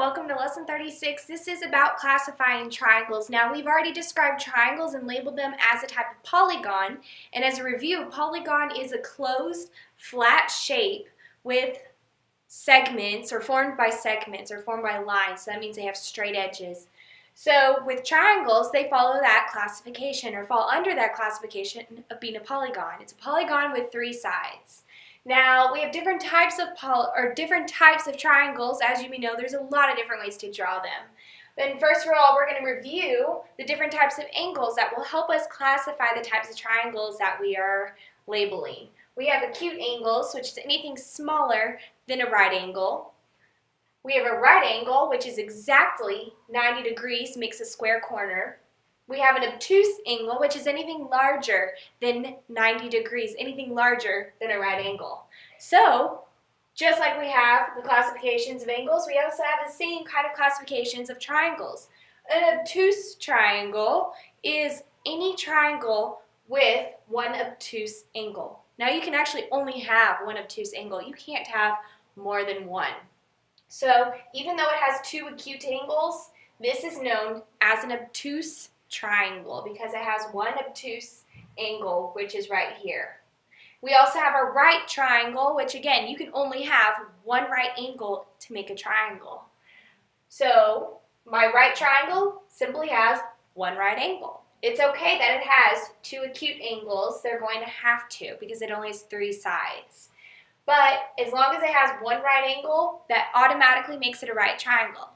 welcome to lesson 36. This is about classifying triangles. Now, we've already described triangles and labeled them as a type of polygon. And as a review, a polygon is a closed, flat shape with segments, or formed by lines. So that means they have straight edges. So with triangles, they follow that classification, or fall under that classification of being a polygon. It's a polygon with three sides. Now, we have different types of triangles. As you may know, there's a lot of different ways to draw them. And first of all, we're going to review the different types of angles that will help us classify the types of triangles that we are labeling. We have acute angles, which is anything smaller than a right angle. We have a right angle, which is exactly 90 degrees, makes a square corner. We have an obtuse angle, which is anything larger than 90 degrees, anything larger than a right angle. So, just like we have the classifications of angles, we also have the same kind of classifications of triangles. An obtuse triangle is any triangle with one obtuse angle. Now, you can actually only have one obtuse angle. You can't have more than one. So, even though it has two acute angles, this is known as an obtuse triangle because it has one obtuse angle, which is right here. We also have a right triangle, which again, you can only have one right angle to make a triangle. So my right triangle simply has one right angle. It's okay that it has two acute angles. They're going to have to because it only has three sides. But as long as it has one right angle, that automatically makes it a right triangle.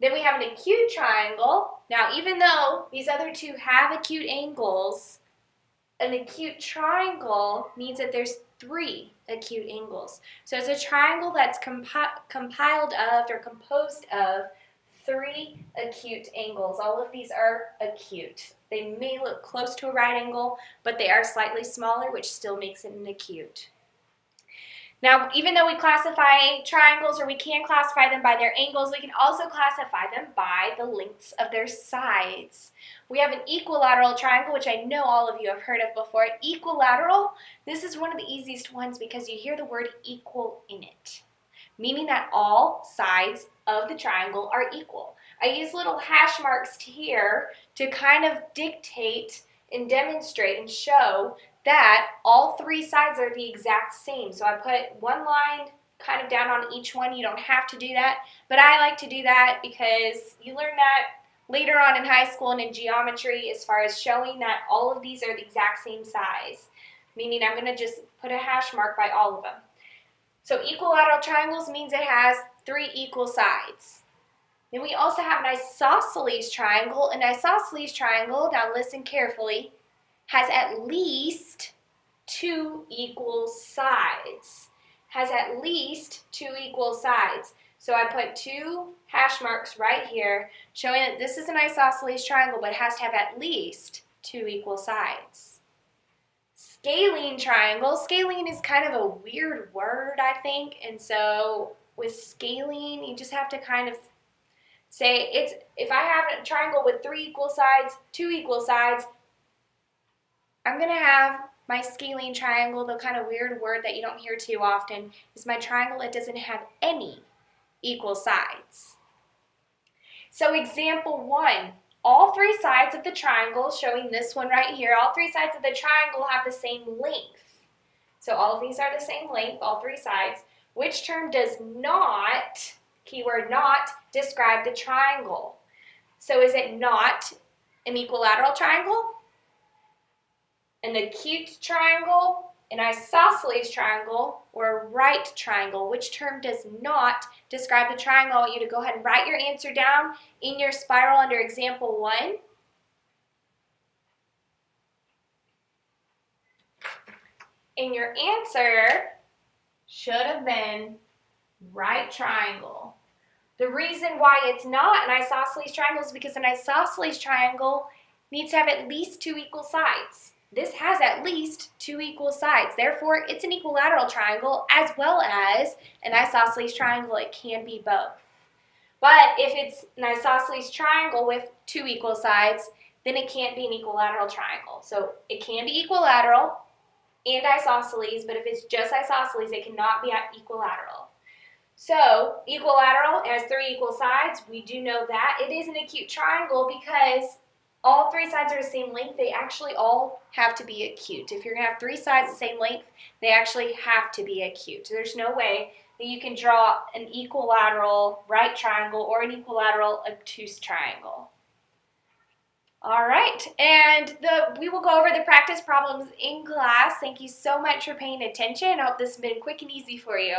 Then we have an acute triangle. Now, even though these other two have acute angles, an acute triangle means that there's three acute angles. So it's a triangle that's composed of three acute angles. All of these are acute. They may look close to a right angle, but they are slightly smaller, which still makes it an acute. Now, even though we classify triangles, or we can classify them by their angles, we can also classify them by the lengths of their sides. We have an equilateral triangle, which I know all of you have heard of before. Equilateral, this is one of the easiest ones because you hear the word equal in it, meaning that all sides of the triangle are equal. I use little hash marks here to kind of dictate and demonstrate and show that all three sides are the exact same. So I put one line kind of down on each one. You don't have to do that, but I like to do that because you learn that later on in high school and in geometry as far as showing that all of these are the exact same size, meaning I'm going to just put a hash mark by all of them. So equilateral triangles means it has three equal sides. Then we also have an isosceles triangle. An isosceles triangle, now listen carefully, has at least two equal sides. Has at least two equal sides. So I put two hash marks right here showing that this is an isosceles triangle, but it has to have at least two equal sides. Scalene triangle. Scalene is kind of a weird word, I think, and so with scalene, you just have to kind of say if I have a triangle with three equal sides, two equal sides, I'm going to have my scalene triangle. The kind of weird word that you don't hear too often is my triangle that doesn't have any equal sides. So example 1, all three sides of the triangle, showing this one right here, all three sides of the triangle have the same length. So all of these are the same length, all three sides. Which term does not, keyword not, describe the triangle? So is it not an equilateral triangle, an acute triangle, an isosceles triangle, or a right triangle? Which term does not describe the triangle? I want you to go ahead and write your answer down in your spiral under example 1. And your answer should have been right triangle. The reason why it's not an isosceles triangle is because an isosceles triangle needs to have at least two equal sides. This has at least two equal sides. Therefore, it's an equilateral triangle as well as an isosceles triangle. It can be both. But if it's an isosceles triangle with two equal sides, then it can't be an equilateral triangle. So it can be equilateral and isosceles, but if it's just isosceles, it cannot be equilateral. So, equilateral, it has three equal sides. We do know that. It is an acute triangle because all three sides are the same length. They actually all have to be acute. If you're going to have three sides the same length, they actually have to be acute. There's no way that you can draw an equilateral right triangle or an equilateral obtuse triangle. All right, and we will go over the practice problems in class. Thank you so much for paying attention. I hope this has been quick and easy for you.